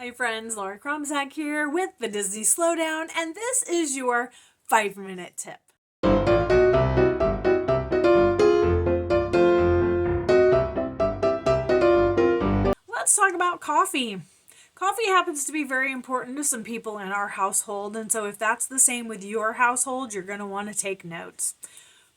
Hi friends, Laura Kromzak here with the Disney Slowdown, and this is your 5-minute tip. Let's talk about coffee. Coffee happens to be very important to some people in our household, and so if that's the same with your household, you're going to want to take notes.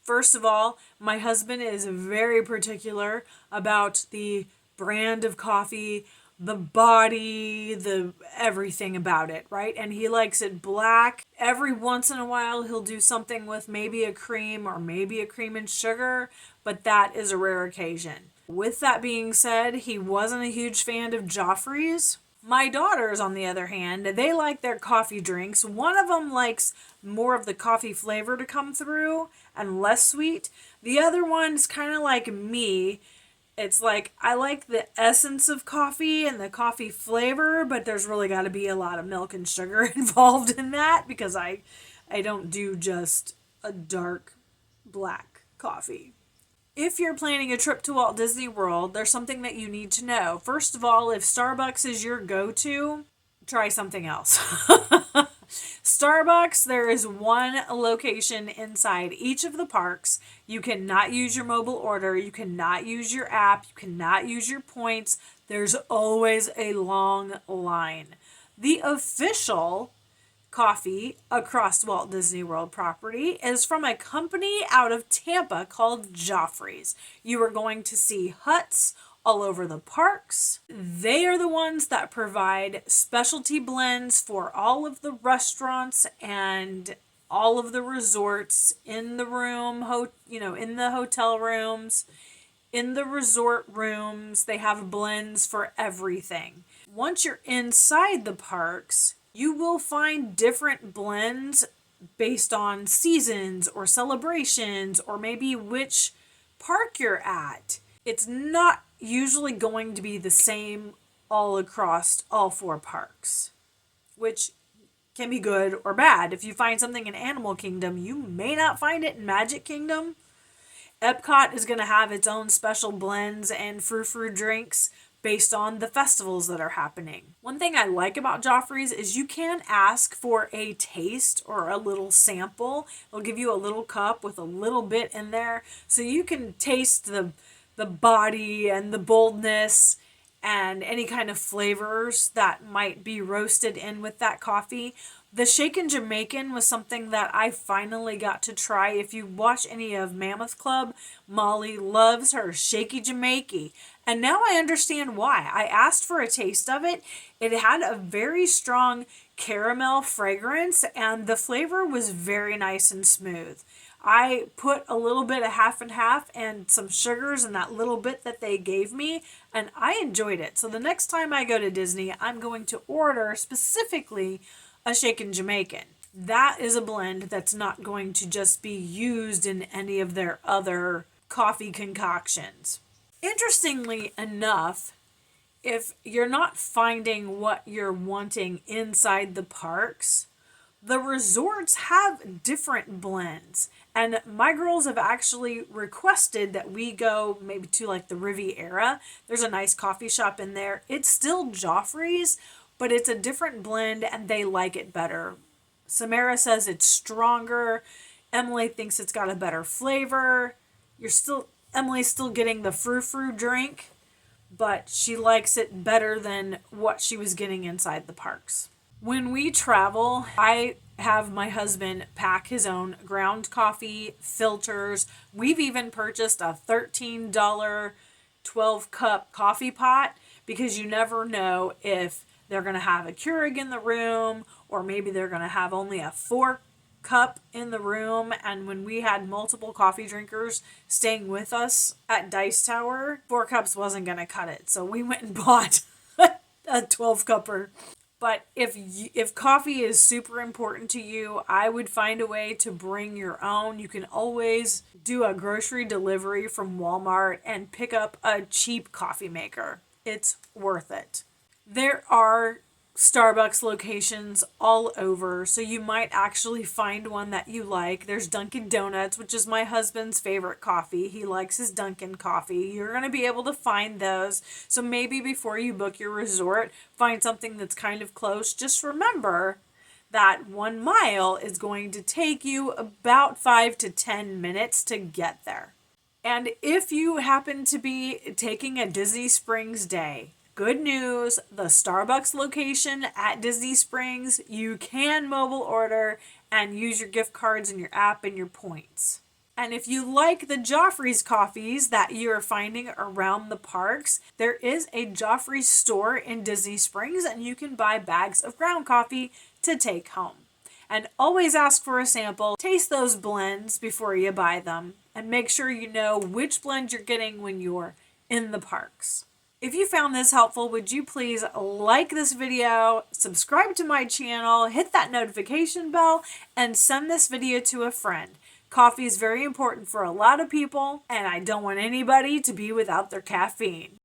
First of all, my husband is very particular about the brand of coffee, the body, the everything about it, right? And he likes it black. Every once in a while, he'll do something with maybe a cream or maybe a cream and sugar, but that is a rare occasion. With that being said, he wasn't a huge fan of Joffrey's. My daughters, on the other hand, they like their coffee drinks. One of them likes more of the coffee flavor to come through and less sweet. The other one's kind of like me. It's like I like the essence of coffee and the coffee flavor, but there's really got to be a lot of milk and sugar involved in that because I don't do just a dark black coffee. If you're planning a trip to Walt Disney World, there's something that you need to know. First of all, if Starbucks is your go-to, try something else. Starbucks, there is one location inside each of the parks. You cannot use your mobile order. You cannot use your app. You cannot use your points. There's always a long line. The official coffee across Walt Disney World property is from a company out of Tampa called Joffrey's. You are going to see huts all over the parks. They are the ones that provide specialty blends for all of the restaurants and all of the resorts in the room, in the hotel rooms, in the resort rooms. They have blends for everything. Once you're inside the parks, you will find different blends based on seasons or celebrations or maybe which park you're at. It's not usually going to be the same all across all 4 parks, which can be good or bad. If you find something in Animal Kingdom, you may not find it in Magic Kingdom. Epcot is going to have its own special blends and frou-frou drinks based on the festivals that are happening. One thing I like about Joffrey's is you can ask for a taste or a little sample. They'll give you a little cup with a little bit in there so you can taste the body and the boldness and any kind of flavors that might be roasted in with that coffee. The Shaken Jamaican was something that I finally got to try. If you watch any of Mammoth Club, Molly loves her Shaky Jamaican. And now I understand why. I asked for a taste of it. It had a very strong caramel fragrance and the flavor was very nice and smooth. I put a little bit of half and half and some sugars in that little bit that they gave me, and I enjoyed it. So the next time I go to Disney, I'm going to order specifically a Shaken Jamaican. That is a blend that's not going to just be used in any of their other coffee concoctions. Interestingly enough, if you're not finding what you're wanting inside the parks, the resorts have different blends. And my girls have actually requested that we go maybe to like the Riviera. There's a nice coffee shop in there. It's still Joffrey's, but it's a different blend and they like it better. Samara says it's stronger. Emily thinks it's got a better flavor. Emily's still getting the frou-frou drink, but she likes it better than what she was getting inside the parks. When we travel, I have my husband pack his own ground coffee, filters. We've even purchased a $13 12-cup coffee pot because you never know if they're going to have a Keurig in the room or maybe they're going to have only a 4-cup in the room. And when we had multiple coffee drinkers staying with us at Dice Tower, 4 cups wasn't going to cut it. So we went and bought a 12-cupper. But if coffee is super important to you, I would find a way to bring your own. You can always do a grocery delivery from Walmart and pick up a cheap coffee maker. It's worth it. There are Starbucks locations all over, so you might actually find one that you like. There's Dunkin' Donuts, which is my husband's favorite coffee. He likes his Dunkin' coffee. You're going to be able to find those. So maybe before you book your resort, find something that's kind of close. Just remember that 1 mile is going to take you about 5 to 10 minutes to get there. And if you happen to be taking a Disney Springs day, good news, the Starbucks location at Disney Springs, you can mobile order and use your gift cards and your app and your points. And if you like the Joffrey's coffees that you're finding around the parks, there is a Joffrey store in Disney Springs and you can buy bags of ground coffee to take home. And always ask for a sample. Taste those blends before you buy them and make sure you know which blend you're getting when you're in the parks. If you found this helpful, would you please like this video, subscribe to my channel, hit that notification bell, and send this video to a friend. Coffee is very important for a lot of people, and I don't want anybody to be without their caffeine.